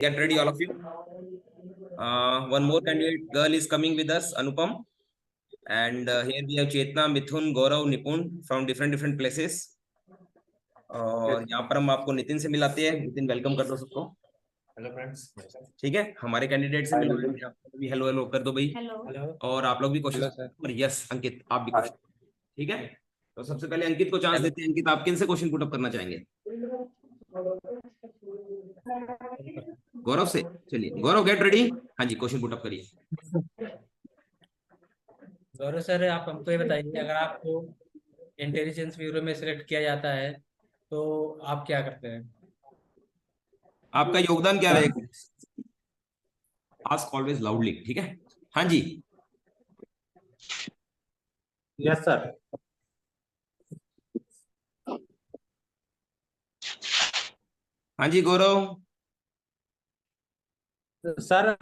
Get ready, all of you. One more candidate girl is coming with us, Anupam. And here we have Chetna, Mithun, Gaurav, Nipun from different places. और यहाँ पर हम आपको नितिन से मिलाते हैं। Nitin, welcome कर दो सबको। Hello friends. ठीक है, हमारे कैंडिडेट से मिलवाते हैं। आप भी हेलो हेलो कर दो भाई। हेलो। और आप लोग भी क्वेश्चन। और यस अंकित, आप भी क्वेश्चन। ठीक है, तो सबसे पहले अंकित को चांस देते हैं। अंकित, आप किन से क्वेश्चन पुट अप करना चाहेंगे? गौरव से। चलिए गौरव, गेट रेडी। हाँ जी, क्वेश्चन पुट अप करिए। गौरव सर, आप हमको ये बताइए, अगर आपको इंटेलिजेंस ब्यूरो में सिलेक्ट किया जाता है तो आप क्या करते हैं? आपका योगदान क्या रहेगा? आस्क ऑलवेज लाउडली, ठीक है? हाँ जी। Yes sir. हाँ जी गौरव। सर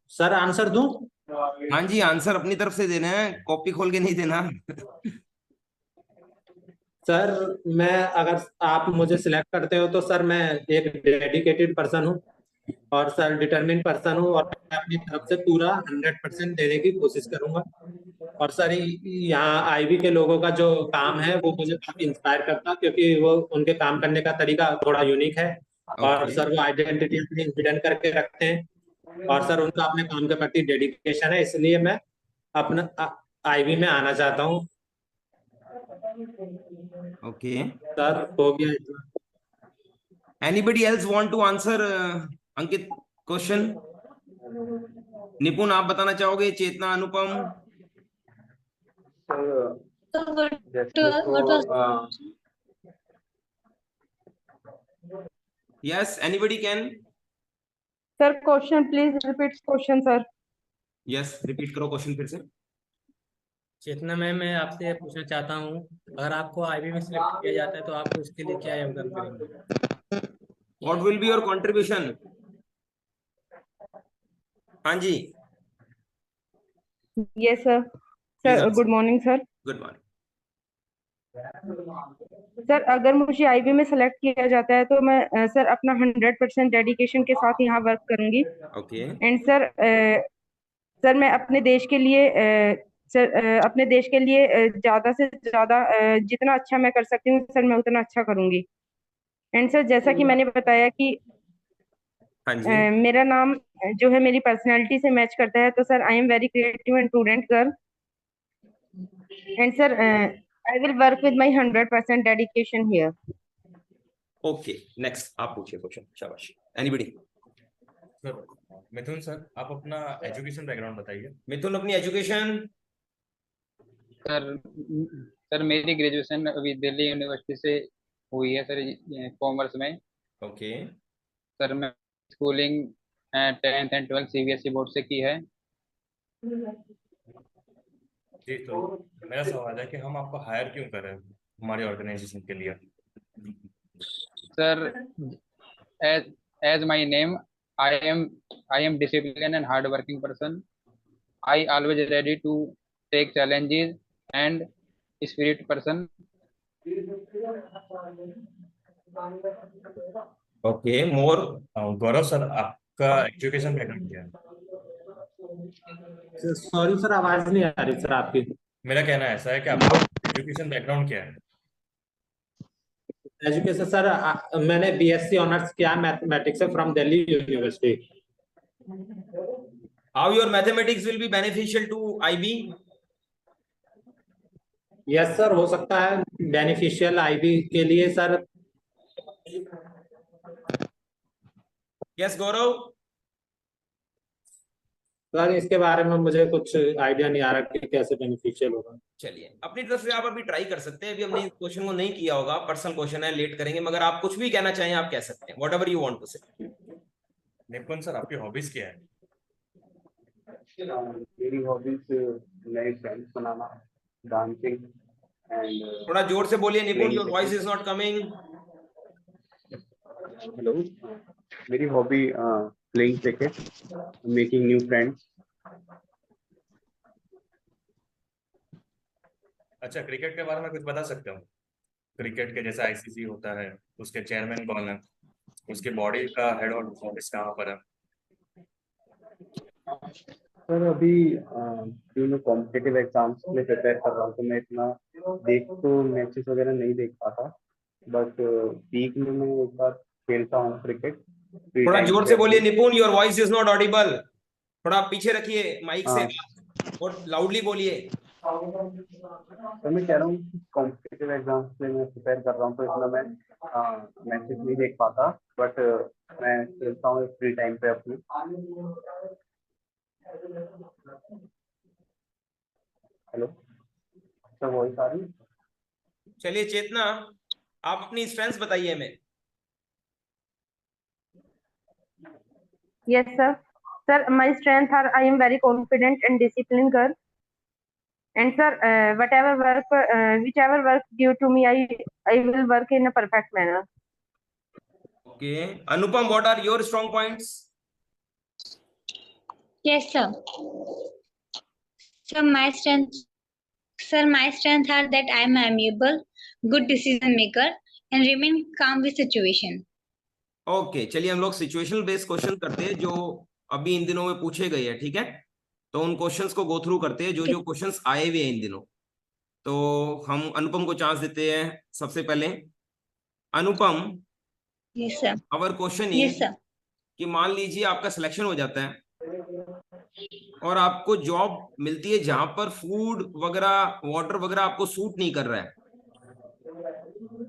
सर आंसर दूं? हाँ जी, आंसर अपनी तरफ से देना है, कॉपी खोल के नहीं देना। सर मैं, अगर आप मुझे सिलेक्ट करते हो तो सर मैं एक डेडिकेटेड पर्सन हूँ और सर डिटरमिन पर्सन हूँ और मैं अपनी तरफ से पूरा 100% देने की कोशिश करूंगा। और सर यहाँ आईबी के लोगों का जो काम है वो मुझे काफी इंस्पायर करता, क्योंकि वो उनके काम करने का तरीका थोड़ा यूनिक है। और सर वो आइडेंटिटी अपनी हिडन करके रखते हैं और सर उनका अपने काम के प्रति डेडिकेशन है, इसलिए मैं अपना आईबी में आना चाहता हूँ। ओके, सर हो गया। Anybody else want to answer Ankit question? Nipun, आप बताना चाहोगे? Chetna, Anupam? Yes, anybody can. Sir question please repeat question sir. Yes, repeat करो क्वेश्चन फिर से। चेतना मैम, मैं आपसे पूछना चाहता हूँ, अगर आपको आईबी में सिलेक्ट किया जाता है तो आप उसके लिए क्या योगदान करेंगे? What will be your contribution? हाँ जी। Yes sir. Sir good morning sir. Good morning. Sir अगर मुझे आईबी में सेलेक्ट किया जाता है तो मैं सर अपना 100% डेडिकेशन के साथ यहाँ वर्क करूंगी। ओके। एंड सर सर मैं अपने देश के लिए सर अपने देश के लिए ज्यादा से ज्यादा जितना अच्छा मैं कर सकती हूँ सर मैं उतना अच्छा करूंगी। एंड सर जैसा कि मैंने बताया कि हाँ जी। मेरा नाम जो है मेरी पर्सनैलिटी से मैच करता है, तो sir I am very creative and prudent girl. And sir I will work with my 100% dedication here. Okay, next आप पूछिए क्वेश्चन। शाबाश। एनीबडी? मिथुन सर, आप अपना एजुकेशन बैकग्राउंड बताइए। मिथुन, अपनी एजुकेशन। सर सर मेरी ग्रेजुएशन अभी दिल्ली यूनिवर्सिटी से हुई है सर, कॉमर्स में। ओके। सर मैं schooling 10th and 12th CBSE board से की है। जी, तो मेरा सवाल है कि हम आपको हायर क्यों कर रहे हैं हमारी ऑर्गेनाइजेशन के लिए? Sir as as my name, I am discipline and hard working person. I always ready to take challenges and spirit person. Okay, more. Gaurav sir, आपका एजुकेशन बैकग्राउंड क्या है? सॉरी सर, आवाज नहीं आ रही सर आपकी। मेरा कहना ऐसा है कि आपका एजुकेशन बैकग्राउंड क्या है? एजुकेशन सर, मैंने बीएससी ऑनर्स किया मैथमेटिक्स से from Delhi university. How your mathematics will be beneficial to IB? Yes sir, हो सकता है बेनिफिशियल आईबी के लिए सर। यस गौरव। सर इसके बारे में मुझे कुछ आइडिया नहीं आ रहा कि कैसे बेनिफिशियल होगा। चलिए, अपनी तरफ से आप अभी ट्राई कर सकते हैं। अभी हमने इस क्वेश्चन को नहीं किया होगा, पर्सनल क्वेश्चन है, लेट करेंगे। मगर आप कुछ भी कहना चाहें आप कह सकते हैं, whatever you want to say. Nipun sir, आपकी हॉबीज क्या है? मेरी हॉबीज नए फ्रेंड्स बनाना, डांसिंग एंड थोड़ा जोर से बोलिए Nipun, your voice is not coming. Hello. मेरी hobby playing cricket, making new friends. अच्छा, क्रिकेट के बारे में कुछ बता सकते हो? क्रिकेट के जैसे आईसीसी होता है, उसके चेयरमैन कौन है? उसके बॉडी का हेड ऑफिस कहाँ पर है? सर अभी कॉम्पिटिटिव एग्जाम्स के लिए प्रिपेयर कर रहा हूँ, तो मैं इतना मैचेस वगैरह नहीं देख पाता, बट वीक में मैं एक बार खेलता हूँ क्रिकेट। थोड़ा जोर से बोलिए Nipun, your voice is not Audible. थोड़ा पीछे रखिए माइक से और लाउडली बोलिए। तो मैं कह रहा हूँ कॉम्पिटिटिव एग्जाम्स के लिए मैं प्रिपेयर कर रहा हूँ, तो इतना मैं मैचेस नहीं देख पाता, बट मैं खेलता हूँ फ्री टाइम पे अपने। हेलो सर, वॉइस आ रही है? चलिए चेतना, आप अपनी स्ट्रेंथ्स बताइए हमें। Yes, sir. Sir, my strength are I am very confident and disciplined girl. And sir, whichever work due to me, I will work in a perfect manner. Okay Anupam, what are your strong points? Yes, sir. So my strength are that I am amiable, good decision maker, and remain calm with situation. Okay चलिए हम लोग situational based question करते हैं जो अभी इन दिनों में पूछे गए हैं, ठीक है? तो उन क्वेश्चंस को गो थ्रू करते हैं जो जो क्वेश्चंस आए हुए हैं इन दिनों। तो हम अनुपम को चांस देते हैं सबसे पहले। अनुपम, Yes, sir. Our question Yes, is sir. कि मान लीजिए आपका सिलेक्शन हो जाता है और आपको जॉब मिलती है जहां पर फूड वगैरह वाटर वगैरह आपको सूट नहीं कर रहा है,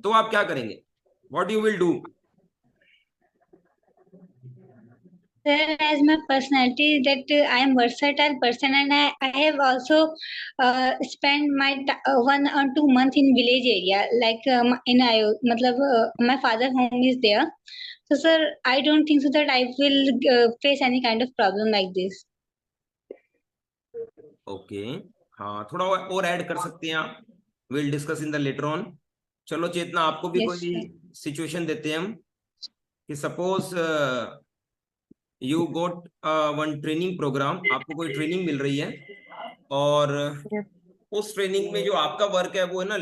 तो आप क्या करेंगे? What you will do? Sir, as my personality that I am versatile person, and I have also spent my 1 or 2 months in village area, like in Ayo, matlab my father home is there. So sir, I don't think so that I will face any kind of problem like this. Okay हाँ, थोड़ा और add कर सकते हैं आप। Will discuss in the later on. चलो चेतना, आपको भी Yes, कोई sir. सिचुएशन देते हैं हम कि suppose you got one training programme, आपको कोई ट्रेनिंग मिल रही है और Yes. उस ट्रेनिंग में जो आपका वर्क है वो है ना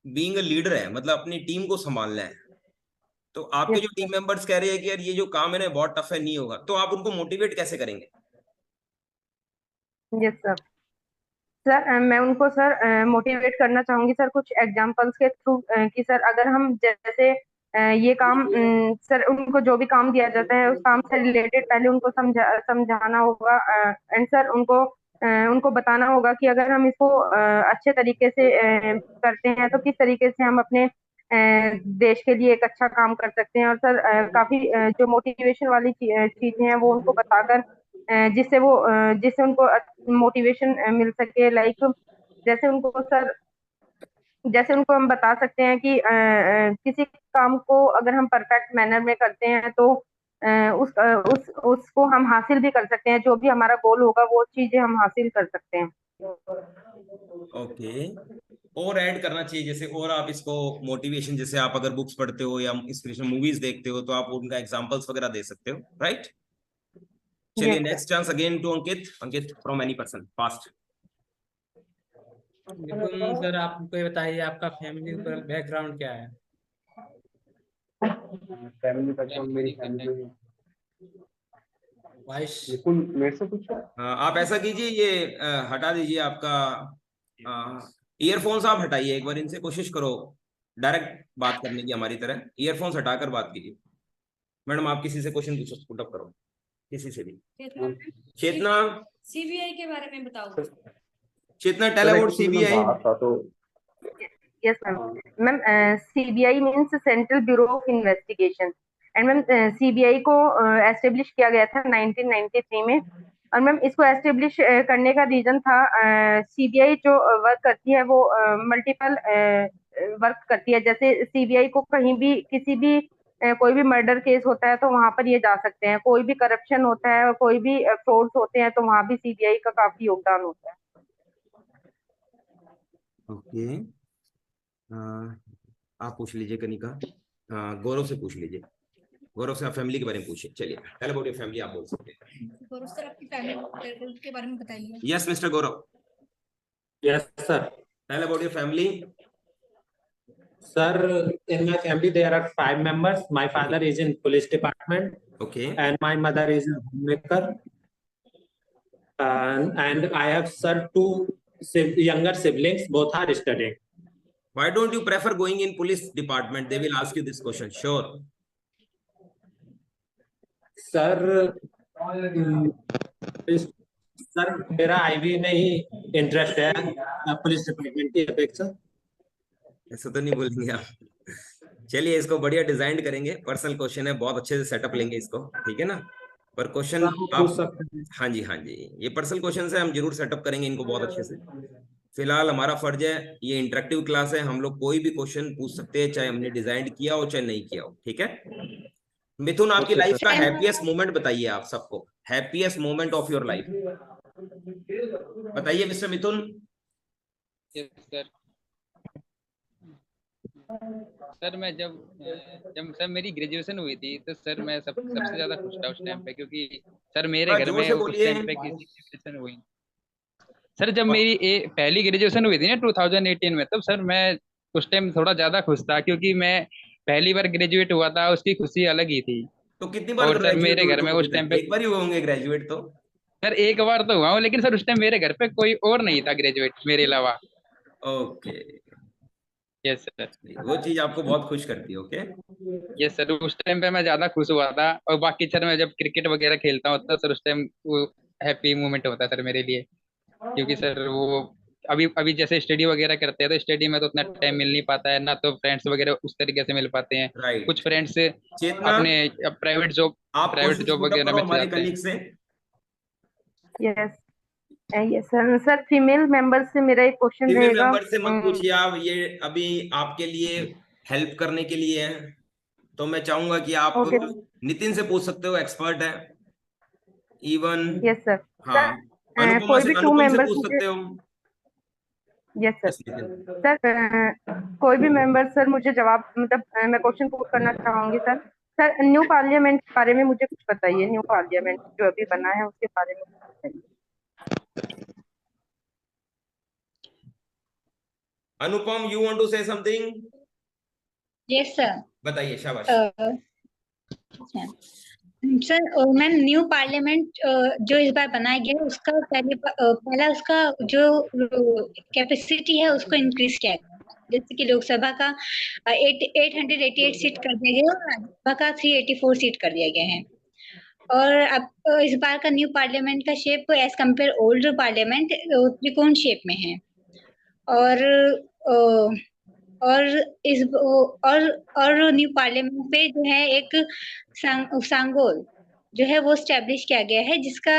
बीइंग अ लीडर है, मतलब अपनी टीम को संभालना है। तो आपके Yes, जो टीम मेंबर्स कह रहे हैं कि यार ये जो काम है ना बहुत टफ है, नहीं होगा, तो आप उनको मोटिवेट कैसे करेंगे? yes, sir. सर मैं उनको सर मोटिवेट करना चाहूंगी सर कुछ एग्जांपल्स के थ्रू कि सर अगर हम जैसे ये काम सर उनको जो भी काम दिया जाता है उस काम से रिलेटेड पहले उनको समझाना होगा एंड सर उनको बताना होगा कि अगर हम इसको अच्छे तरीके से करते हैं तो किस तरीके से हम अपने देश के लिए एक अच्छा काम कर सकते हैं। और सर काफी जो मोटिवेशन वाली चीजें हैं वो उनको बताकर जिससे उनको मोटिवेशन मिल सके। लाइक जैसे उनको हम बता सकते हैं कि किसी काम को अगर हम परफेक्ट मैनर में करते हैं तो उसको हम हासिल भी कर सकते हैं, जो भी हमारा गोल होगा वो चीजें हम हासिल कर सकते हैं। ओके और ऐड करना चाहिए जैसे, और आप इसको मोटिवेशन, जैसे आप अगर बुक्स पढ़ते हो या इंस्पिरेशनल मूवीज देखते हो तो आप उनका एग्जांपल्स वगैरह दे सकते हो, राइट? चलिए Yes, sir. Next chance again to Ankit. Ankit from any person fast. Nipun sir, आप मुझे बताइए आपका फैमिली बैकग्राउंड क्या है? फैमिली बैकग्राउंड मेरी फैमिली में वॉइस निपुण मेरे से पूछो। आप ऐसा कीजिए, ये हटा दीजिए आपका ईयरफोन्स, आप हटाइए एक बार, इनसे कोशिश करो डायरेक्ट बात करने की हमारी तरह। ईयरफोन्स हटाकर बात कीजिए। मैडम आप किसी से क्वेश्चन पूछो, पुट अप करो किसी से भी। चेतना, सीबीआई के बारे में बताओ। Chetna tell about CBI. Yes, ma'am. Ma'am, CBI means Central Bureau of Investigation. And ma'am CBI को एस्टेब्लिश किया गया था 1993 में। और मैम इसको एस्टेब्लिश करने का रीजन था, CBI जो वर्क करती है वो मल्टीपल वर्क करती है। जैसे CBI को कहीं भी किसी भी कोई भी मर्डर केस होता है तो वहां पर ये जा सकते हैं, कोई भी करप्शन होता है और कोई भी फ्रॉड्स होते हैं तो वहां भी CBI का काफी योगदान होता है। ओके आप पूछ लीजिए कनिका। गौरव से पूछ लीजिए। गौरव से आप फैमिली के बारे में पूछिए। चलिए टेल अबाउट योर फैमिली, आप बोल सकते हैं। गौरव सर, अपनी फैमिली के बारे में बताइए। Yes mister Gaurav. Yes sir. Tell about your family. Sir, in my family there are 5 members. My father is in police department Okay. and my mother is a homemaker. And I have, sir, 2 younger siblings. Both are studying. Why don't you prefer going in police department? They will ask you this question. Sure. Sir sir मेरा IB में ही interest है police department की अपेक्षा। ऐसा तो नहीं बोलेंगे आप। चलिए इसको बढ़िया डिजाइन करेंगे। पर्सनल क्वेश्चन है, बहुत अच्छे से सेटअप लेंगे इसको, ठीक है ना। पर क्वेश्चन आप, हाँ जी हाँ जी, ये पर्सनल क्वेश्चन से हम जरूर सेटअप करेंगे इनको बहुत अच्छे से। फिलहाल हमारा फर्ज है, ये इंटरेक्टिव क्लास है, हम लोग कोई भी क्वेश्चन पूछ सकते हैं, चाहे हमने डिजाइन किया हो चाहे नहीं किया हो, ठीक है। मिथुन, आपकी लाइफ का हैप्पीएस्ट मोमेंट बताइए आप सबको। Happiest moment of your life बताइए मिस्टर मिथुन। सर मैं जब सर मेरी ग्रेजुएशन हुई थी तो सर मैं सबसे ज्यादा खुश था उस टाइम पे, क्योंकि सर मेरे घर में उस टाइम पे किसी ग्रेजुएशन हुई। सर जब मेरी पहली ग्रेजुएशन हुई थी ना 2018 में, तब सर मैं उस टाइम थोड़ा ज्यादा खुश था, क्योंकि मैं पहली बार ग्रेजुएट हुआ था, उसकी खुशी अलग ही थी। तो कितनी बार और सर मेरे घर में उस टाइम पे एक बार ही हुए होंगे ग्रेजुएट तो? सर एक बार तो हुआ हूँ, लेकिन सर उस टाइम मेरे घर पे कोई और नहीं था ग्रेजुएट मेरे अलावा। ओके, यस सर, वो चीज आपको बहुत खुश करती है। ओके, यस सर, उस टाइम पे मैं ज्यादा खुश हुआ था। और बाकी सर मैं जब क्रिकेट वगैरह खेलता हूँ तो सर उस टाइम वो हैप्पी मोमेंट होता है सर मेरे लिए, क्योंकि सर वो अभी जैसे स्टडी वगैरह करते हैं तो स्टडी में तो उतना टाइम मिल नहीं पाता है ना, तो फ्रेंड्स वगैरह उस तरीके से मिल पाते हैं। राइट। कुछ फ्रेंड्स अपने प्राइवेट जॉब वगैरह में चले जाते हैं। Yes yes sir. Sir female member से मेरा एक क्वेश्चन फीमेल रहेगा। मेंबर से मत पूछिए आप, ये अभी आपके लिए हेल्प करने के लिए है। तो मैं चाहूंगा कि आप नितिन से पूछ सकते हो, एक्सपर्ट है इवन। Yes sir. हाँ, कोई भी 2 अनुपम से मेंबर्स पूछ सकते हो। Yes sir. सर कोई भी मेंबर सर मुझे जवाब, मतलब मैं क्वेश्चन पुट करना चाहूंगी सर। सर न्यू पार्लियामेंट के बारे में मुझे कुछ बताइए। न्यू पार्लियामेंट जो अभी बना है उसके बारे में कुछ बताइए। Anupam, you want to say something? Yes sir, बताइए, शाबाश। सर मैम न्यू पार्लियामेंट जो इस बार बनाया गया उसका पहला उसका जो कैपेसिटी है उसको इंक्रीज किया गया। जैसे कि लोकसभा का 888 सीट कर दिया गया और राज्यसभा का 384 सीट कर दिया गया है। और अब इस बार का न्यू पार्लियामेंट का shape as compare old parliament त्रिकोण शेप में है। और न्यू पार्लियामेंट पे जो है एक सांगोल जो है वो स्टैब्लिश किया गया है, जिसका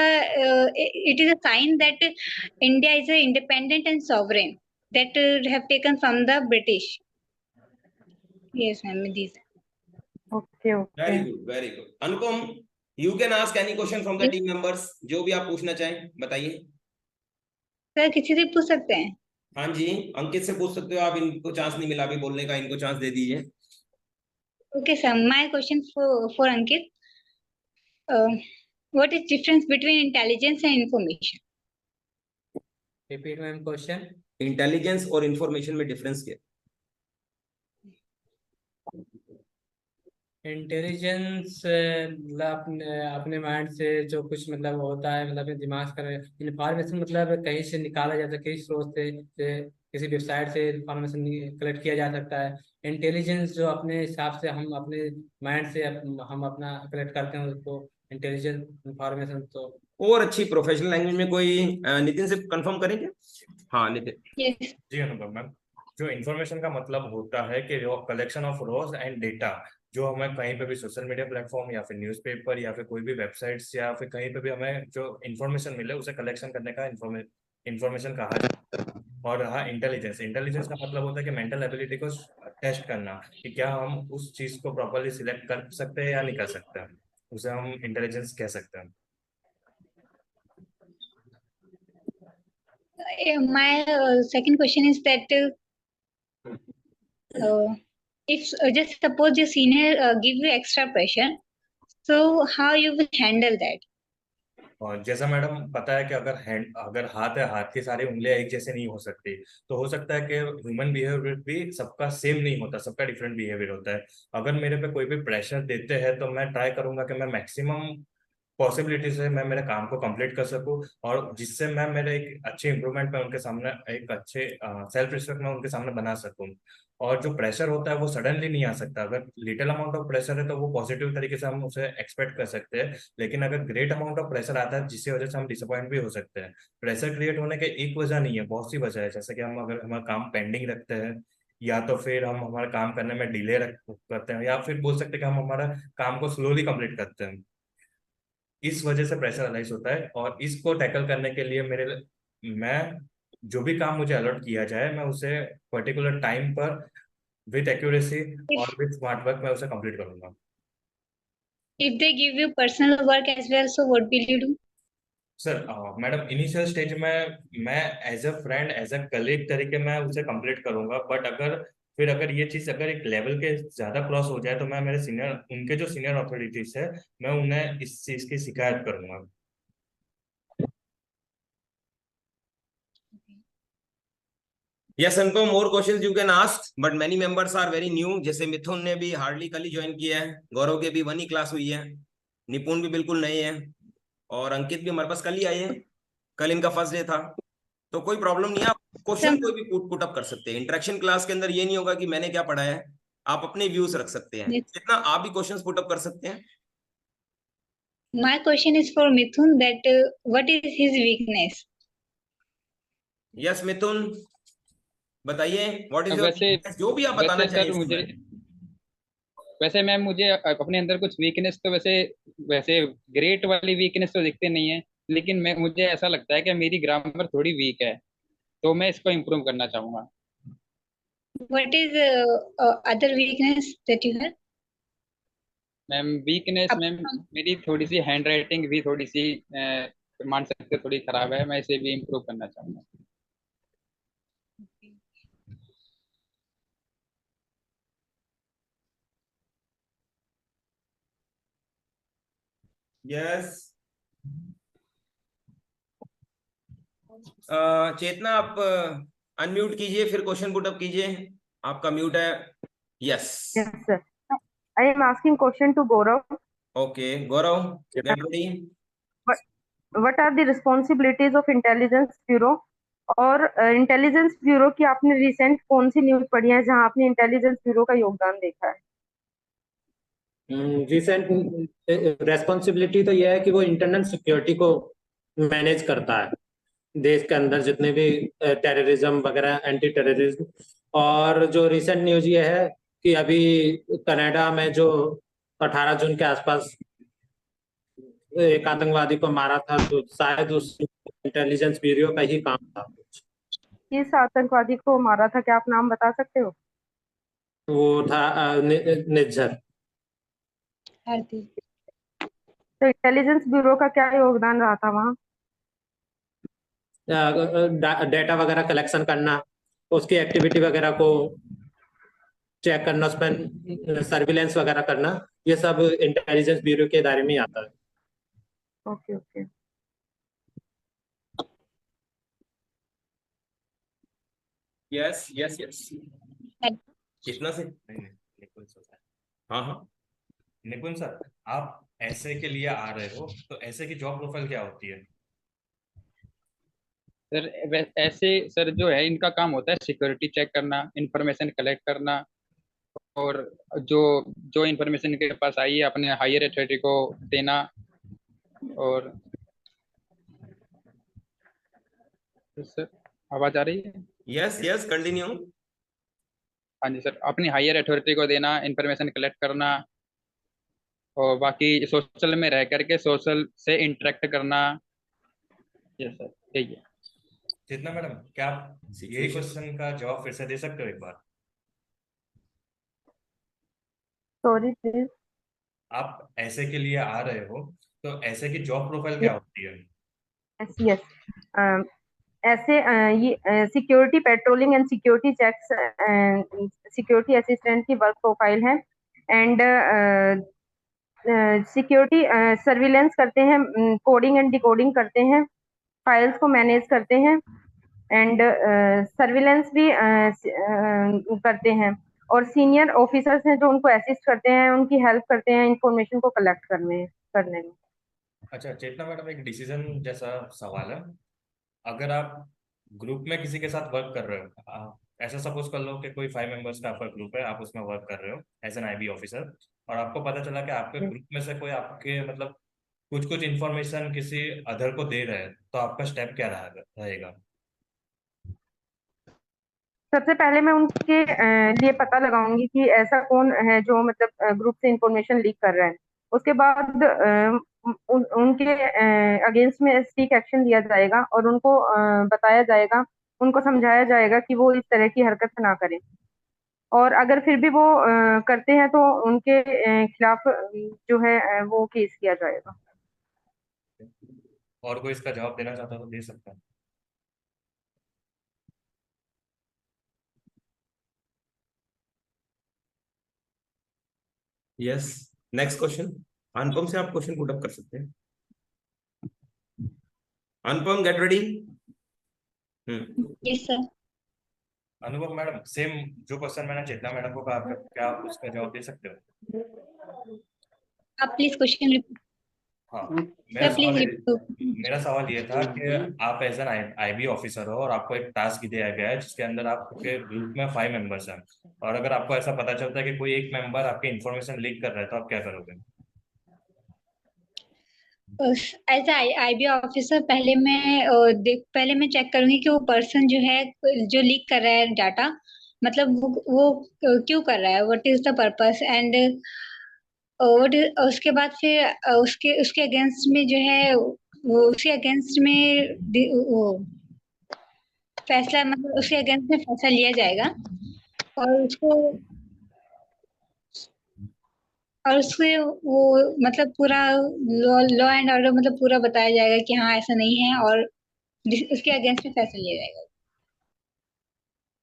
it is a sign that India is a independent and sovereign that have taken from the British. Yes ma'am, this. Okay very good, very good. Anupam, you can ask any question from the team members, जो भी आप पूछना चाहें बताइए। Sir किसी से पूछ सकते हैं? हाँ जी, अंकित से पूछ सकते हो आप, इनको चांस नहीं मिला अभी बोलने का, इनको चांस दे दीजिए। Okay sir, my question for Ankit, what is difference between intelligence and information? Repeat ma'am question. Intelligence और इंफॉर्मेशन में डिफरेंस क्या? इंटेलिजेंस मतलब अपने माइंड से जो कुछ मतलब होता है, मतलब दिमाग का इंफॉर्मेशन मतलब कहीं से निकाला जाता है, किसी स्रोत से किसी वेबसाइट से इंफॉर्मेशन कलेक्ट किया जा सकता है। इंटेलिजेंस जो अपने हिसाब से हम अपने माइंड से हम अपना कलेक्ट करते हैं उसको इंटेलिजेंस इंफॉर्मेशन। तो और अच्छी प्रोफेशनल लैंग्वेज में कोई नितिन से कंफर्म करेंगे? हाँ नितिन। जी अनुपम मैम, जो इन्फॉर्मेशन का मतलब होता है कि collection of rows and data, जो हमें कहीं पे भी सोशल मीडिया प्लेटफॉर्म या फिर न्यूज़पेपर या फिर कोई भी वेबसाइट्स या फिर कहीं पे भी हमें जो इन्फॉर्मेशन मिले उसे कलेक्शन करने का इन्फॉर्मेशन कहा जाता है। और रहा इंटेलिजेंस, इंटेलिजेंस का मतलब होता है कि मेंटल एबिलिटी को टेस्ट करना कि क्या हम उस चीज को प्रॉपरली सिलेक्ट कर सकते हैं या नहीं कर सकते हैं, उसे हम इंटेलिजेंस कह सकते हैं। My second question is that if just suppose your senior give you extra pressure, so how you will handle that? और जैसा मैडम पता है कि अगर हाथ है, हाथ की सारी उंगलियां एक जैसे नहीं हो सकती, तो हो सकता है कि ह्यूमन बिहेवियर भी सबका सेम नहीं होता, सबका डिफरेंट बिहेवियर होता है। अगर मेरे पे कोई भी प्रेशर देते हैं तो मैं ट्राई करूंगा कि मैं मैक्सिमम पॉसिबिलिटी से मैं मेरे काम को कंप्लीट कर सकूं, और जिससे मैं मेरे एक अच्छे इंप्रूवमेंट में उनके सामने एक अच्छे सेल्फ रिस्पेक्ट में उनके सामने बना सकूं। और जो प्रेशर होता है वो सडनली नहीं आ सकता। अगर लिटिल अमाउंट ऑफ प्रेशर है तो वो पॉजिटिव तरीके से हम उसे एक्सपेक्ट कर सकते हैं, लेकिन अगर ग्रेट अमाउंट ऑफ प्रेशर आता है जिसकी वजह से हम डिसअपॉइंट भी हो सकते हैं। प्रेशर क्रिएट होने के एक वजह नहीं है, बहुत सी वजह है, जैसे कि हम अगर हमारा काम पेंडिंग रखते हैं, या तो फिर हम हमारा काम करने में डिले करते हैं, या फिर बोल सकते हैं कि हम हमारा काम को स्लोली कंप्लीट करते हैं। इस वजह से प्रेशर अलाइज होता है, और इसको टैकल करने के लिए मैं जो भी काम मुझे अलॉट किया जाए मैं उसे पर्टिकुलर टाइम पर विथ एक्यूरेसी और विथ स्मार्ट वर्क मैं उसे कंप्लीट करूंगा। If they give you personal work as well, so what will you do? Sir madam initial stage में मैं as a friend, as a colleague तरीके मैं उसे कंप्लीट करूंगा, बट अगर ये चीज अगर एक लेवल के ज्यादा क्रॉस हो जाए तो मैं मेरे सीनियर, उनके जो सीनियर अथॉरिटीज है, मैं उन्हें इस चीज की शिकायत करूंगा। Yes, Anupam, more questions you can ask, but many members are very new. जैसे मिथुन ने भी हार्डली कल ही ज्वाइन किया है, गौरव के भी 1 ही क्लास हुई है, निपुण भी बिल्कुल नए हैं, और अंकित भी हमारे पास कल ही आए हैं, कल इनका फर्स्ट डे था। तो कोई प्रॉब्लम नहीं है, आप क्वेश्चन कोई भी पुट अप कर सकते हैं। इंटरेक्शन क्लास के अंदर ये नहीं होगा कि मैंने क्या पढ़ा है, आप अपने व्यूज रख सकते हैं, जितना आप भी क्वेश्चंस पुट अप कर सकते हैं। My question is for Mithun that what is his weakness? Yes Mithun, बताइए व्हाट इज योर वैसे जो भी आप बताना वैसे चाहिए सर इसमें। वैसे मैम मुझे अपने अंदर कुछ वीकनेस तो वैसे ग्रेट वाली वीकनेस तो दिखते नहीं है, लेकिन मुझे ऐसा लगता है कि मेरी ग्रामर थोड़ी वीक है, तो मैं इसको इम्प्रूव करना चाहूंगा। What is other weakness that you have? Ma'am weakness ma'am मेरी थोड़ी सी हैंड राइटिंग भी थोड़ी सी मान सकते हो थोड़ी खराब है, मैं इसे भी इम्प्रूव करना चाहूंगा। यस चेतना, आप अनम्यूट कीजिए, फिर क्वेश्चन पुट अप कीजिए, आपका म्यूट है। Yes Yes, sir. I am asking question to Gaurav. Okay Gaurav, get ready. What are the responsibilities of intelligence bureau? और इंटेलिजेंस ब्यूरो की आपने रिसेंट कौन सी न्यूज पढ़ी है जहां आपने इंटेलिजेंस ब्यूरो का योगदान देखा है? रिसेंट रेस्पॉन्सिबिलिटी तो यह है कि वो इंटरनल सिक्योरिटी को मैनेज करता है, देश के अंदर जितने भी टेररिज्म वगैरह, एंटी टेररिज्म। और जो रिसेंट न्यूज ये है कि अभी कनाडा में जो 18 जून के आसपास एक आतंकवादी को मारा था, तो शायद उस इंटेलिजेंस ब्यूरो का ही काम था। किस आतंकवादी को मारा था, क्या आप नाम बता सकते हो? वो था निज्जर। तो इंटेलिजेंस ब्यूरो का क्या योगदान रहा था वहाँ? डेटा वगैरह कलेक्शन करना, उसकी एक्टिविटी वगैरह को चेक करना, उस पर सर्विलेंस वगैरह करना, ये सब इंटेलिजेंस ब्यूरो के दायरे में ही आता है। Okay okay. Yes yes yes कितना से निपुण सर, हाँ हाँ निपुण सर, आप ऐसे के लिए आ रहे हो तो ऐसे की जॉब प्रोफाइल क्या होती है? सर ऐसे सर जो है इनका काम होता है सिक्योरिटी चेक करना, इंफॉर्मेशन कलेक्ट करना, और जो जो इंफॉर्मेशन इनके पास आई है अपने हायर अथॉरिटी को देना, और सर आवाज आ रही है? Yes yes continue. हाँ जी सर, अपनी हायर अथॉरिटी को देना, इंफॉर्मेशन कलेक्ट करना, और बाकी सोशल में रह करके सोशल से इंटरेक्ट करना। यस सर, यही है। चेतना मैडम, क्या आप यही क्वेश्चन का जवाब फिर से दे सकते हो एक बार? Sorry please. आप ऐसे के लिए आ रहे हो तो ऐसे की जॉब प्रोफाइल क्या होती है? यस यस ऐसे ये security patrolling and security checks, security assistant की वर्क प्रोफाइल है। एंड सिक्योरिटी सर्विलेंस करते हैं, कोडिंग एंड डिकोडिंग करते हैं, फाइल्स को मैनेज करते हैं एंड सर्विलेंस भी करते हैं, और सीनियर ऑफिसर्स हैं जो उनको असिस्ट करते हैं, उनकी हेल्प करते हैं इंफॉर्मेशन को कलेक्ट करने में। अच्छा चेतना मैडम, एक डिसीजन जैसा सवाल है। अगर आप ग्रुप में किसी के साथ वर्क कर रहे हो, ऐसा सपोज कर लो कि कोई 5 मेंबर्स का आपका ग्रुप है, आप उसमें वर्क कर रहे हो एज एन आईबी ऑफिसर, और आपको पता चला कि आपके ग्रुप में से कोई आपके मतलब कुछ कुछ इन्फॉर्मेशन किसी अदर को दे रहे हैं, तो आपका स्टेप क्या रहेगा? सबसे पहले मैं उनके लिए पता लगाऊंगी कि ऐसा कौन है जो मतलब ग्रुप से इंफॉर्मेशन लीक कर रहा है। उसके बाद उनके अगेंस्ट में स्ट्रिक्ट एक्शन लिया जाएगा और उनको बताया जाएगा, उनको समझाया जाएगा कि वो इस तरह की हरकत ना करें, और अगर फिर भी वो करते हैं तो उनके खिलाफ जो है वो केस किया जाएगा। और कोई इसका जवाब देना चाहता है तो दे सकता है। Yes, next question. अनुपम से आप क्वेश्चन पुट अप कर सकते हैं। अनुपम, गेट रेडी। Yes sir. अनुभव मैडम, सेम जो क्वेश्चन मैंने चेतना मैडम को कहा, क्या आप उसका जवाब दे सकते हो? आप प्लीज क्वेश्चन रिपीट। हाँ, सर प्लीज रिपीट। मेरा सवाल ये था कि आप एज एन आईबी ऑफिसर हो और आपको एक टास्क दिया गया है जिसके अंदर आपके ग्रुप में 5 मेंबर्स हैं, और अगर आपको ऐसा पता चलता है कि कोई एक मेंबर आपकी इन्फॉर्मेशन लीक कर रहा है, तो आप क्या करोगे? एज आईबी ऑफिसर पहले मैं चेक करूंगी कि वो पर्सन जो है जो लीक कर रहा है डाटा, मतलब वो क्यों कर रहा है, what is the purpose, and उसके बाद फिर उसके उसके अगेंस्ट में जो है वो उसके अगेंस्ट में वो फैसला, मतलब उसके अगेंस्ट में फैसला लिया जाएगा, और उससे वो मतलब पूरा लॉ एंड ऑर्डर मतलब पूरा बताया जाएगा कि हाँ ऐसा नहीं है, और उसके अगेंस्ट में फैसला लिया जाएगा।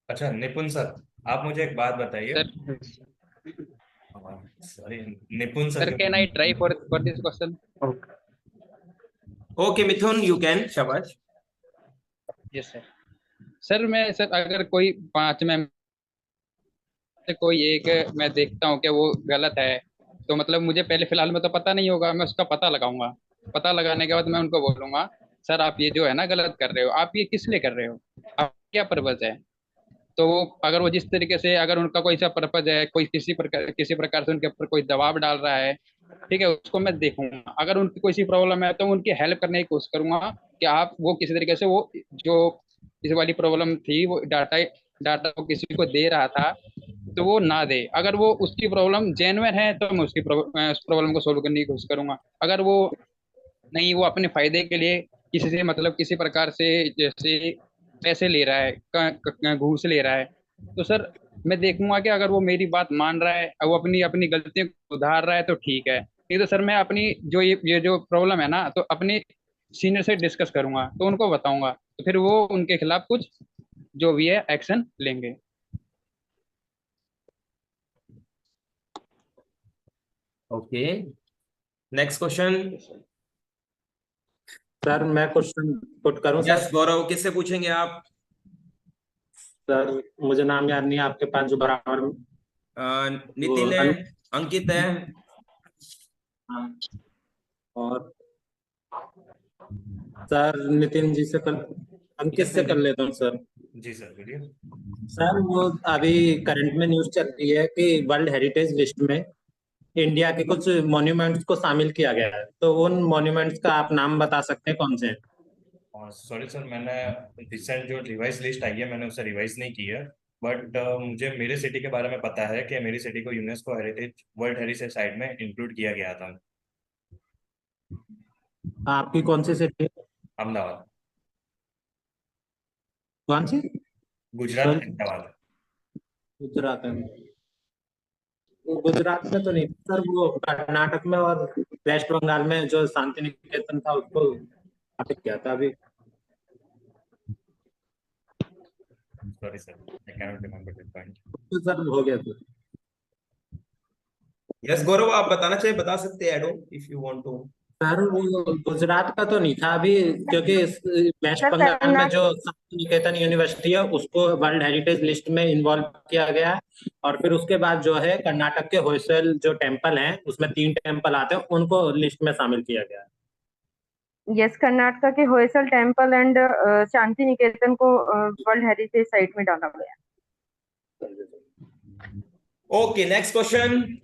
अच्छा निपुण सर, आप मुझे एक बात बताइए। Sir sorry, Nipun sir sir can I try for this question? Okay Mithun, you can, शाबाश। Yes sir. सर अगर कोई 5 में से कोई एक मैं देखता हूँ कि वो गलत है, तो मतलब मुझे पहले फिलहाल में तो पता नहीं होगा, मैं उसका पता लगाऊंगा। पता लगाने के बाद मैं उनको बोलूंगा, सर आप ये जो है ना गलत कर रहे हो, आप ये किस लिए कर रहे हो, आप क्या पर्पज है? तो वो अगर वो जिस तरीके से, अगर उनका कोई सा पर्पज है, कोई किसी प्रकार से उनके ऊपर कोई दबाव डाल रहा है, ठीक है, उसको मैं देखूंगा। अगर उनकी कोई सी प्रॉब्लम है तो उनकी हेल्प करने की कोशिश करूंगा कि आप वो किसी तरीके से वो जो इस वाली प्रॉब्लम थी, वो डाटा डाटा वो किसी को दे रहा था, तो वो ना दे। अगर वो उसकी प्रॉब्लम जेन्युइन है तो मैं उस प्रॉब्लम को सोल्व करने की कोशिश करूंगा। अगर वो नहीं, वो अपने फायदे के लिए किसी से मतलब किसी प्रकार से जैसे पैसे ले रहा है, घूस ले रहा है, तो सर मैं देखूंगा कि अगर वो मेरी बात मान रहा है, वो अपनी अपनी गलतियों को सुधार रहा है, तो ठीक है। नहीं तो सर मैं अपनी जो ये जो प्रॉब्लम है ना, तो अपने सीनियर से डिस्कस करूंगा, तो उनको बताऊंगा, तो फिर वो उनके खिलाफ कुछ जो भी है एक्शन लेंगे। Okay, next question. सर मैं क्वेश्चन पुट करूं यस सर? गौरव, किससे पूछेंगे आप? सर मुझे नाम याद नहीं है आपके पास जो बराबर में वो नितिन है, अंकित है। हाँ, और सर नितिन जी से कर, अंकित यस से कर नितिन। लेता हूँ सर। जी सर बोलिए। सर वो अभी करंट में न्यूज चल रही है कि वर्ल्ड हेरिटेज लिस्ट में इंडिया के कुछ मॉन्यूमेंट्स को शामिल किया गया है, तो उन मॉन्यूमेंट्स का आप नाम बता सकते हैं कौन से हैं? और सॉरी सर, मैंने रिसेंट जो रिवाइज लिस्ट आई है मैंने उसे रिवाइज नहीं की है, बट मुझे मेरे सिटी के बारे में पता है कि मेरी सिटी को UNESCO heritage world heritage site में इंक्लूड किया गया था। आपकी कौन सी सिटी है? अहमदाबाद। कौन सी? गुजरात, सर अहमदाबाद। गुजरात में? वो गुजरात में तो नहीं सर, वो कर्नाटक में और वेस्ट बंगाल में जो शांति निकेतन था उसको स्थापित किया था अभी। Sorry sir, I can not remember this point. तो सर हो गया सर। यस गौरव, आप बताना चाहे बता सकते हैं, एडो if you want to. Sir वो गुजरात का तो नहीं था अभी, क्योंकि वेस्ट सर बंगाल में जो कर्नाटक, शांति निकेतन यूनिवर्सिटी है उसको वर्ल्ड हेरिटेज लिस्ट में इन्वॉल्व किया गया है। और फिर उसके बाद जो है कर्नाटक के होयसल जो टेम्पल हैं उसमें 3 टेम्पल आते हैं, उनको लिस्ट में शामिल किया गया है। यस, कर्नाटका के होयसल टेम्पल एंड शांति निकेतन को वर्ल्ड हेरिटेज साइट में डाला गया है। Okay, next question.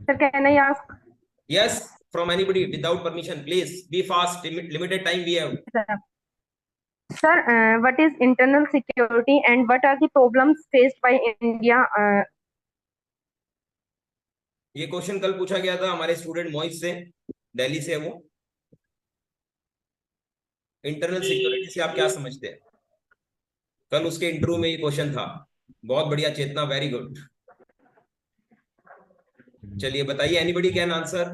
Sir can I ask? Yes, from anybody without permission, please be fast. Limited time we have. Sir, what is internal security and what are the problems faced by India? ये question कल पूछा गया था हमारे student मोहित से, दिल्ली से है वो। इंटरनल सिक्योरिटी से आप क्या समझते हैं? कल उसके इंटरव्यू में ये क्वेश्चन था। बहुत बढ़िया चेतना, वेरी गुड। चलिए बताइए, anybody can answer?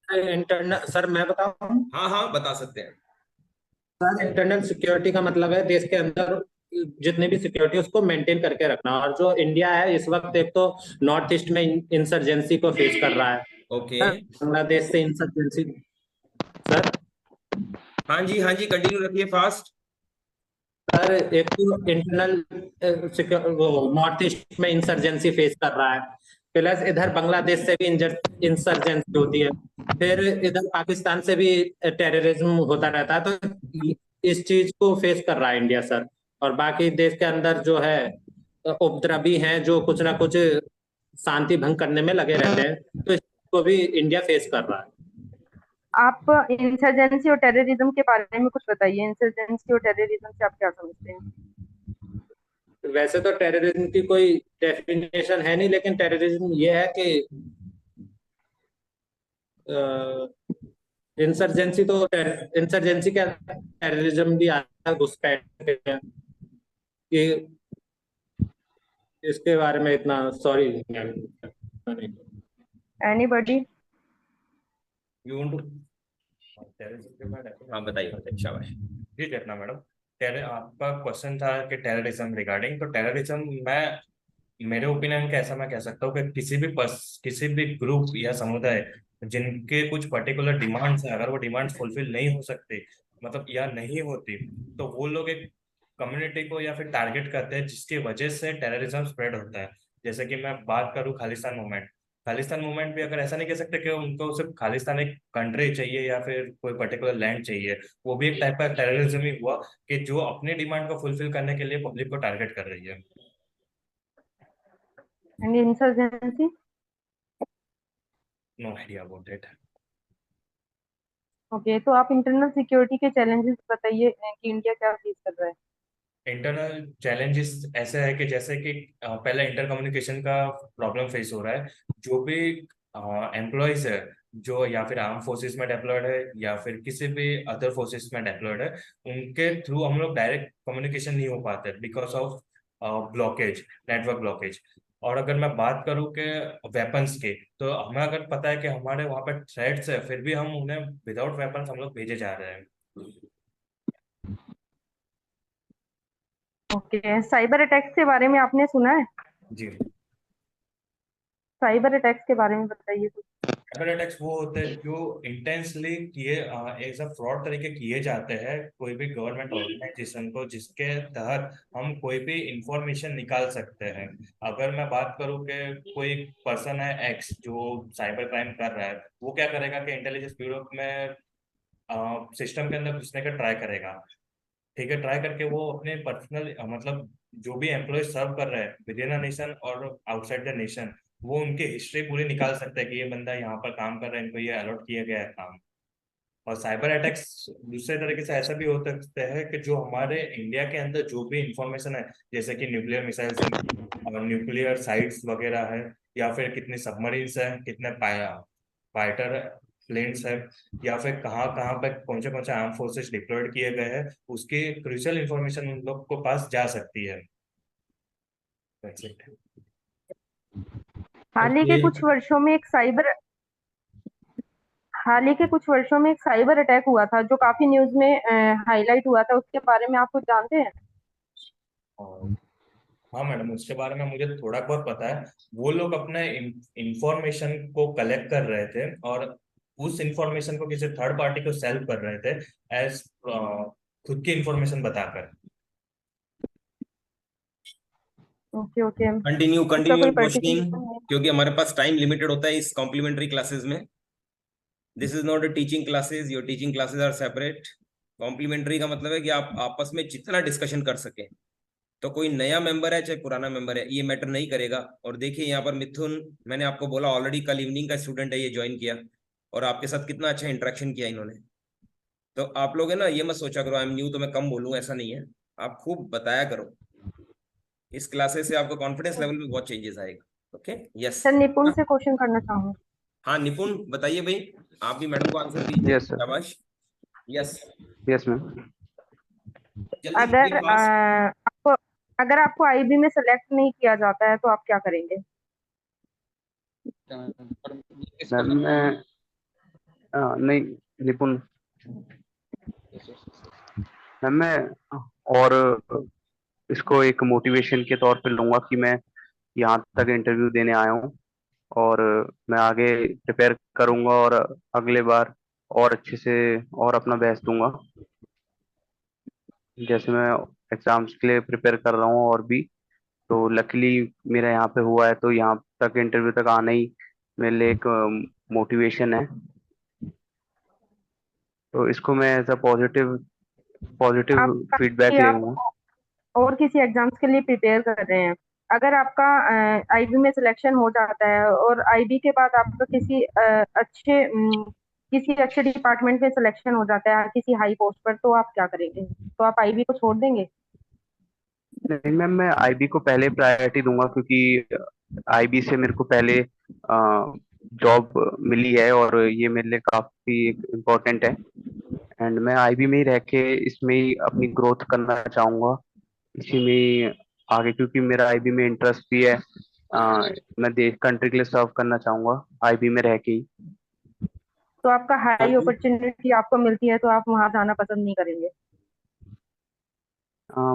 Internal, sir मैं बताऊं? हाँ हाँ, बता सकते हैं। सर इंटरनल सिक्योरिटी का मतलब है देश के अंदर जितनी भी सिक्योरिटी उसको मेंटेन करके रखना। और जो इंडिया है इस वक्त एक तो नॉर्थ ईस्ट में इंसर्जेंसी को फेस कर रहा है। ओके। बांग्लादेश से इंसर्जेंसी। सर हाँ जी, हाँ जी, कंटिन्यू रखिए फास्ट। सर एक तो इंटरनल नॉर्थ ईस्ट में इंसर्जेंसी फेस कर रहा है, प्लस इधर बांग्लादेश से भी इंसर्जेंसी होती है, फिर इधर पाकिस्तान से भी टेररिज्म होता रहता है। तो इस चीज को फेस कर रहा है इंडिया सर। और बाकी देश के अंदर जो है उपद्रवी हैं जो कुछ ना कुछ शांति भंग करने में लगे रहते हैं, तो इसको भी इंडिया फेस कर रहा है। आप इंसर्जेंसी और टेररिज्म के बारे में कुछ बताइए। इंसर्जेंसी और टेररिज्म से आप क्या समझते हैं? वैसे तो टेररिज्म की कोई डेफिनेशन है नहीं, लेकिन टेररिज्म ये है कि इंसर्जेंसी तो इंसर्जेंसी का टेररिज्म भी आता है घुसपैठ कि इसके बारे में इतना sorry ma'am. Anybody? You want to? हाँ बताइए, शाबाश। जी चेतना मैडम, आपका क्वेश्चन था कि टेररिज्म रिगार्डिंग, तो टेररिज्म मेरे ओपिनियन का ऐसा मैं कह सकता हूँ कि किसी भी ग्रुप या समुदाय जिनके कुछ पर्टिकुलर डिमांड्स है, अगर वो डिमांड्स फुलफिल नहीं हो सकती, मतलब या नहीं होती, तो वो लोग एक कम्युनिटी को या फिर टारगेट करते हैं, जिसकी वजह से टेररिज्म स्प्रेड होता है। जैसे कि मैं बात करूँ खालिस्तान मूवमेंट भी, अगर ऐसा नहीं कह सकते कि उनको सिर्फ खालिस्तान एक कंट्री चाहिए या फिर कोई पर्टिकुलर लैंड चाहिए, वो भी एक टाइप का टेररिज्म ही हुआ कि जो अपने डिमांड को फुलफिल करने के लिए पब्लिक को टारगेट कर रही है। And insurgency? No idea about it. Okay, तो आप इंटरनल सिक्योरिटी के चैलेंजेस बताइए कि इंडिया क्या फेस कर रहा है। इंटरनल चैलेंजेस ऐसे है कि जैसे कि पहले इंटर कम्युनिकेशन का प्रॉब्लम फेस हो रहा है। जो भी एम्प्लॉयज है जो या फिर आर्म फोर्सेस में डिप्लॉयड है या फिर किसी भी अदर फोर्सेस में डिप्लॉयड है, उनके थ्रू हम लोग डायरेक्ट कम्युनिकेशन नहीं हो पाते because of blockage, network blockage. और अगर मैं बात करूं कि वेपन्स के, तो हमें अगर पता है कि हमारे वहाँ पे थ्रेट्स है, फिर भी हम उन्हें विदाउट वेपन्स हम लोग भेजे जा रहे हैं। ओके, साइबर अटैक्स के बारे में आपने सुना है? जी, साइबर अटैक्स के बारे में बताइए कुछ। साइबर अटैक्स वो होते हैं जो इंटेंसली किए एज अ फ्रॉड तरीके किए जाते हैं कोई भी गवर्नमेंट ऑर्गेनाइजेशन को, जिसके तहत हम कोई भी इंफॉर्मेशन निकाल सकते हैं। अगर मैं बात करूं कि कोई पर्सन है एक्स जो साइबर क्राइम कर रहा है, वो क्या करेगा कि इंटेलिजेंस ब्यूरो में सिस्टम के अंदर घुसने का ट्राई करेगा। ठीक है, ट्राई करके वो अपने पर्सनल मतलब जो भी एम्प्लॉय सर्व कर रहे हैं विद इन अ नेशन और आउटसाइड द नेशन, वो उनकी हिस्ट्री पूरी निकाल सकता है कि ये बंदा यहाँ पर काम कर रहा है, इनको ये अलॉट किया गया है काम। और साइबर अटैक्स दूसरे तरीके से ऐसा भी हो सकता है कि जो हमारे इंडिया के अंदर जो भी इंफॉर्मेशन है, जैसे कि न्यूक्लियर मिसाइल्स और न्यूक्लियर साइट्स वगैरह है, या फिर कितने सबमरीन्स है, कितने फाइटर प्लेन्स है, या फिर कहाँ कहाँ पे कौन से आर्म फोर्सेस डिप्लॉयड किए गए हैं, उसकी क्रूशियल इंफॉर्मेशन उन लोग को पास जा सकती है। That's it. हाल ही के कुछ वर्षों में एक साइबर अटैक हुआ था जो काफी न्यूज में हाईलाइट हुआ था, उसके बारे में आप कुछ जानते हैं? हाँ मैडम, उसके बारे में मुझे थोड़ा बहुत पता है। वो लोग अपने इंफॉर्मेशन को कलेक्ट कर रहे थे और उस इंफॉर्मेशन को किसी थर्ड पार्टी को सेल कर रहे थे एज खुद की इंफॉर्मेशन बताकर। Okay okay. कंटिन्यू इसका कंटिन्यू कोई क्वेश्चनिंग, पर्टिकुलर क्योंकि हमारे पास टाइम लिमिटेड होता है इस कॉम्प्लीमेंट्री क्लासेस में। This is not a teaching classes, your teaching classes are separate. Complimentary का मतलब है कि आप आपस में जितना डिस्कशन कर सके। तो कोई नया मेंबर है चाहे पुराना मेंबर है, ये मैटर नहीं करेगा। और देखिए यहाँ पर मिथुन, मैंने आपको बोला ऑलरेडी कल इवनिंग का स्टूडेंट है, ये ज्वाइन किया और आपके साथ कितना अच्छा इंटरेक्शन किया इन्होंने। तो आप लोग है ना, ये मत सोचा करो आई एम न्यू तो मैं कम बोलूँ, ऐसा नहीं है। आप खूब बताया करो। इस क्लासेस से आपको कॉन्फिडेंस लेवल में बहुत चेंजेस आएगा। Okay yes. सर निपुण से क्वेश्चन करना चाहूंगा। हाँ निपुण बताइए भाई, आप भी मैडम को आंसर दीजिए। Yes sir. शाबाश। Yes yes ma'am. जल्दी अगर कीजिए, फास्ट। आपको अगर आपको आईबी में सेलेक्ट नहीं किया जाता है तो आप क्या करेंगे? मैम मैं नहीं, निपुण मैम मैं और इसको एक मोटिवेशन के तौर पे लूंगा कि मैं यहाँ तक इंटरव्यू देने आया हूँ और मैं आगे प्रिपेयर करूंगा और अगले बार और अच्छे से और अपना बेस्ट दूंगा। जैसे मैं एग्जाम्स के लिए प्रिपेयर कर रहा हूँ और भी, तो लकीली मेरा यहाँ पे हुआ है, तो यहाँ तक इंटरव्यू तक आना ही मेरे लिए एक मोटिवेशन है। तो इसको मैं एज अ पॉजिटिव पॉजिटिव आप फीडबैक कि ले आप लूंगा। और किसी एग्जाम्स के लिए प्रिपेयर कर रहे हैं, अगर आपका आईबी में सिलेक्शन हो जाता है और आईबी के बाद आपका किसी अच्छे डिपार्टमेंट में सिलेक्शन हो जाता है किसी हाई पोस्ट पर, तो आप क्या करेंगे? तो आप आईबी को छोड़ देंगे? नहीं मैम, मैं आईबी को पहले प्रायोरिटी दूंगा क्योंकि आईबी से मेरे को पहले जॉब मिली है और ये मेरे लिए काफी इम्पोर्टेंट है। एंड मैं आईबी में ही रह के इसमें ही अपनी ग्रोथ करना चाहूंगा, इसी में ही आगे, क्योंकि मेरा आईबी में इंटरेस्ट भी है। मैं देश कंट्री के लिए सर्व करना चाहूंगा आईबी में रह के ही। तो आपका हाई अपॉर्चुनिटी आपको मिलती है तो आप वहां जाना पसंद नहीं करेंगे?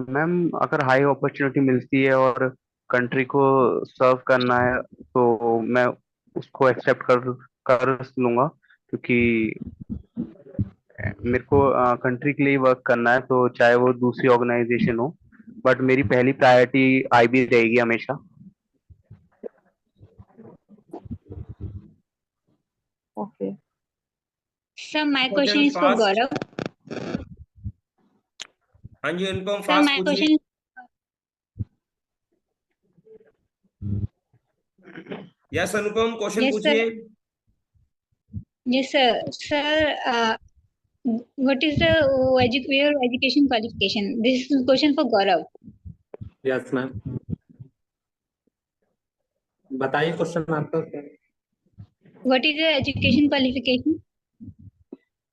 मैम अगर हाई अपॉर्चुनिटी मिलती है और कंट्री को सर्व करना है तो मैं उसको एक्सेप्ट कर लूंगा, क्योंकि मेरे को कंट्री के लिए वर्क करना है, तो चाहे वो दूसरी ऑर्गेनाइजेशन हो, बट मेरी पहली प्रायोरिटी आईबी रहेगी हमेशा। Okay. Sir, my question is for fast. Gaurav. हाँ जी अनुपम, Sir, फास्ट my पूछिए। question यस अनुपम, क्वेश्चन Yes, sir. पूछिए। Yes, sir. Sir, what is the your education qualification? This is question for Gaurav. Yes ma'am, बताइए question आपका। What is your education qualification?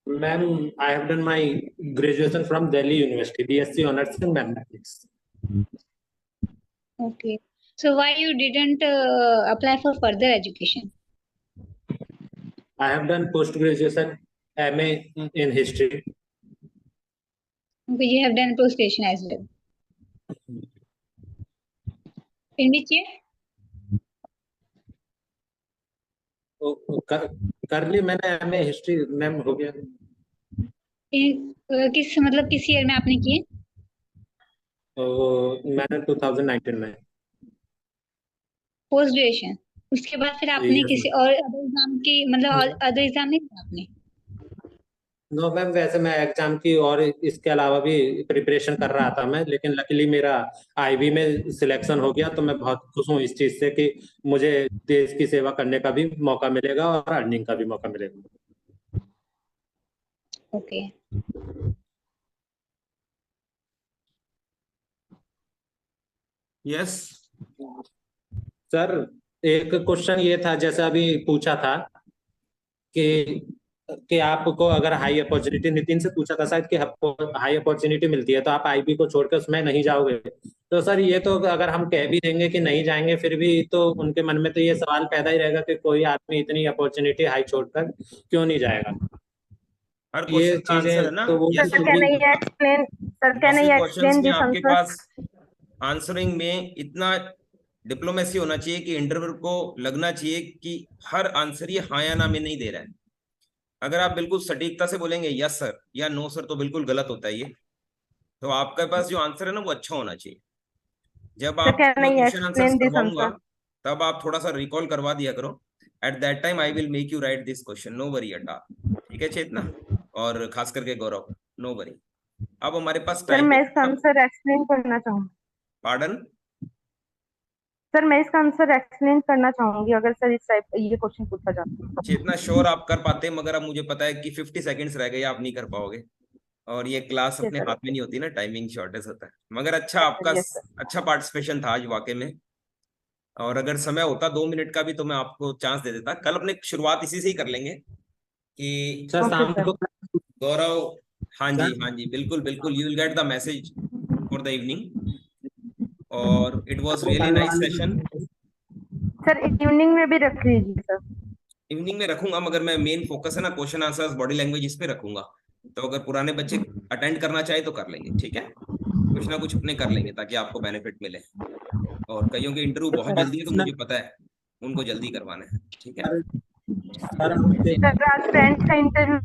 Ma'am I have done my graduation from Delhi university, BSc honours in mathematics. Okay. So why you didn't apply for further education? I have done post graduation MA in history. Okay, you have done post graduation as well. In which year? कर ली मैंने MA history ma'am, हो गया। किस मतलब किस year में आपने किए? मैंने 2019 में। Post graduation. उसके बाद फिर आपने Yes, किसी और अदर एग्जाम की मतलब अदर एग्जाम नहीं दिया आपने? नो मैम, वैसे मैं एग्जाम की और इसके अलावा भी प्रिपरेशन कर रहा था मैं, लेकिन लकीली मेरा आईबी में सिलेक्शन हो गया, तो मैं बहुत खुश हूँ इस चीज से कि मुझे देश की सेवा करने का भी मौका मिलेगा और अर्निंग का भी मौका मिलेगा। ओके। यस सर, एक क्वेश्चन ये था, जैसे अभी पूछा था कि आपको अगर हाई अपॉर्चुनिटी, नितिन से पूछा था शायद कि हाई अपॉर्चुनिटी मिलती है तो आप आईबी को छोड़कर उसमें नहीं जाओगे। तो सर ये तो अगर हम कह भी देंगे कि नहीं जाएंगे, फिर भी तो उनके मन में तो ये सवाल पैदा ही रहेगा कि कोई आदमी इतनी अपॉर्चुनिटी हाई छोड़कर क्यों नहीं जाएगा। हर ये क्वेश्चन का आंसर है चीजें ना। तो वो yes sir can Anupam, I explain बहुत से क्वेश्चंस में दिस आपके आंसर? पास आंसरिंग में इतना डिप्लोमेसी होना चाहिए कि इंटरव्यू को लगना चाहिए कि हर आंसर ये हाँ या ना में नहीं दे रहा है। अगर आप बिल्कुल सटीकता से बोलेंगे यस सर या नो सर तो बिल्कुल गलत होता है ये। तो आपके पास जो आंसर है ना वो अच्छा होना चाहिए। जब सर आप can I question answer explain this करवाऊंगा आंसर? तब आप थोड़ा सा रिकॉल करवा दिया करो। At that time I will make you write this question, no worry at all. ठीक है चेतना, और खास करके गौरव, नो वरी। अब हमारे पास सर टाइम, मैं इसका आंसर एक्सप्लेन करना चाहूँ। पार्डन। सर मैं इसका आंसर एक्सप्लेन करना चाहूंगी अगर सर इस टाइप ये क्वेश्चन पूछा जाता है। चेतना श्योर आप कर पाते हैं, मगर अब मुझे पता है कि 50 सेकंड्स रह गए, आप नहीं कर पाओगे। और ये क्लास अपने सर हाथ में नहीं होती ना, टाइमिंग शॉर्टेज होता है। मगर अच्छा, आपका यस सर। अच्छा पार्टिसिपेशन था आज वाकई में। और अगर समय होता 2 मिनट का भी तो मैं आपको चांस दे देता। कल अपने शुरुआत इसी से ही कर लेंगे कि सर ओके शाम सर। को गौरव, हाँ जी सर हाँ जी बिल्कुल बिल्कुल, you will get the message for the evening. और it was really nice session. Sir evening में भी रख लीजिए सर। इवनिंग में रखूंगा, मगर मैं मेन फोकस है ना क्वेश्चन आंसर्स बॉडी लैंग्वेज इस पे रखूंगा। तो अगर पुराने बच्चे अटेंड करना चाहे तो कर लेंगे, ठीक है। कुछ ना कुछ अपने कर लेंगे ताकि आपको बेनिफिट मिले। और कईयों के इंटरव्यू बहुत जल्दी है तो मुझे पता है उनको जल्दी करवाना है, ठीक है। सर सर आज फ्रेंड्स का इंटरव्यू